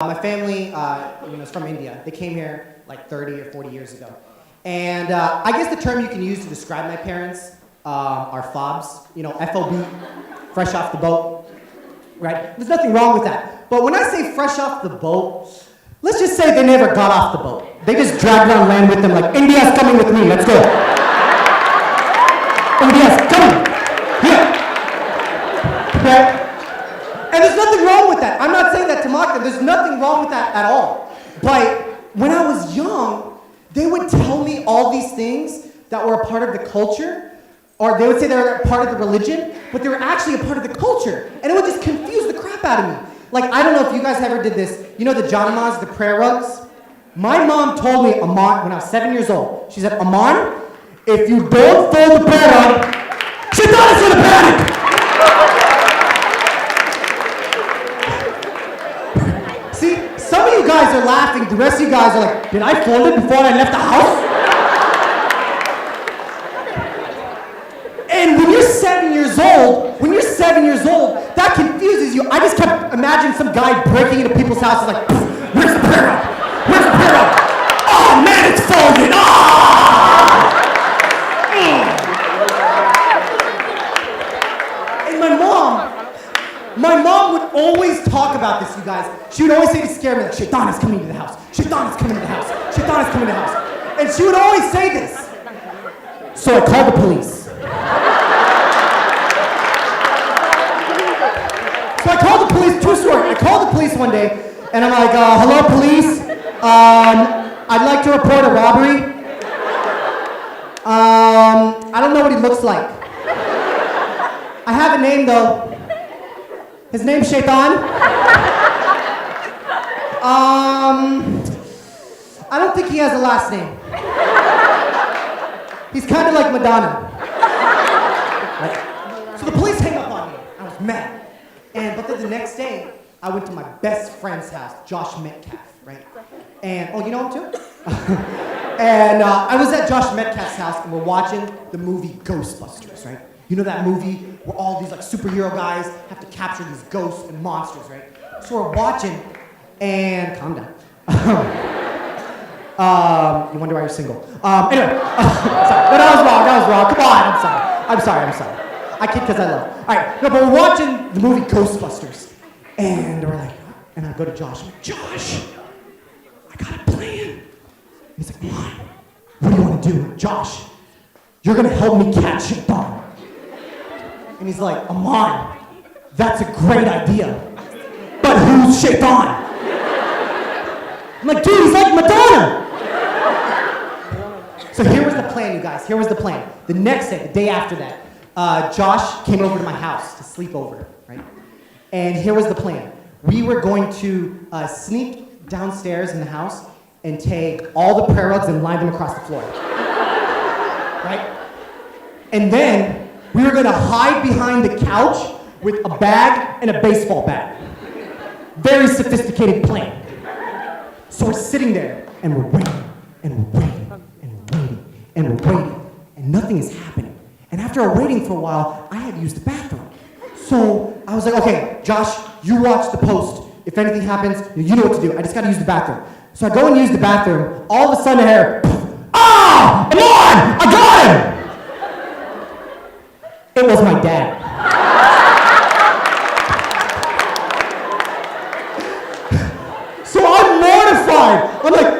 My family, is from India. They came here like 30 or 40 years ago. And I guess the term you can use to describe my parents are fobs, F-O-B, fresh off the boat, right? There's nothing wrong with that. But when I say fresh off the boat, let's just say they never got off the boat. They just dragged around land with them like, India's coming with me, let's go. India's coming, here. Okay? And there's nothing wrong with that. I'm not saying that to mock them. There's nothing wrong with that at all. But when I was young, they would tell me all these things that were a part of the culture, or they would say they were a part of the religion, but they were actually a part of the culture. And it would just confuse the crap out of me. Like, I don't know if you guys ever did this. You know the janamas, the prayer rugs? My mom told me, Aman, when I was 7 years old, she said, Aman, if you don't fold the prayer rug, Sheitan is gonna panic! See, some of you guys are laughing, the rest of you guys are like, did I fold it before I left the house? And when you're 7 years old, that confuses you. I just kept imagining some guy breaking into people's houses like, where's the prayer rug? Where's the prayer rug? Oh man, it's folded! And my mom would always talk about this, you guys. She would always say to scare me, like, Sheitan is coming to the house. Sheitan is coming to the house. Sheitan is coming to the house. And she would always say this. So I called the police. So I called the police, true story. I called the police one day, and I'm like, hello police. I'd like to report a robbery. I don't know what he looks like. I have a name though. His name's Sheitan. I don't think he has a last name. He's kind of like Madonna. So the police hang up on me. I was mad. But then the next day, I went to my best friend's house, Josh Metcalf, right? And, oh, you know him too? And I was at Josh Metcalf's house, and we're watching the movie Ghostbusters, right? You know that movie where all these like superhero guys have to capture these ghosts and monsters, right? So we're watching, and calm down. You wonder why you're single. Anyway, sorry. No, that was wrong. Come on, I'm sorry. I kid because I love. All right, no, but we're watching the movie Ghostbusters, and we're like, and I go to Josh, I'm like, Josh, I got a plan. And he's like, what do you want to do? Josh, you're gonna help me catch Sheitan. And he's like, Aman, that's a great idea, but who's Sheitan? I'm like, dude, he's like Madonna. So here was the plan, you guys. Here was the plan. The next day, the day after that, Josh came over to my house to sleep over, right? And here was the plan. We were going to sneak downstairs in the house and take all the prayer rugs and line them across the floor, right? And then we were gonna hide behind the couch with a bag and a baseball bat. Very sophisticated plan. So we're sitting there and we're waiting and we're waiting and we're waiting and we're waiting and nothing is happening. And after waiting for a while, I had to use the bathroom. So I was like, okay, Josh, you watch the post. If anything happens, you know what to do. I just gotta use the bathroom. So I go and use the bathroom. All of a sudden I hear, ah, Aman, I got him! It was my dad. So I'm mortified. I'm like,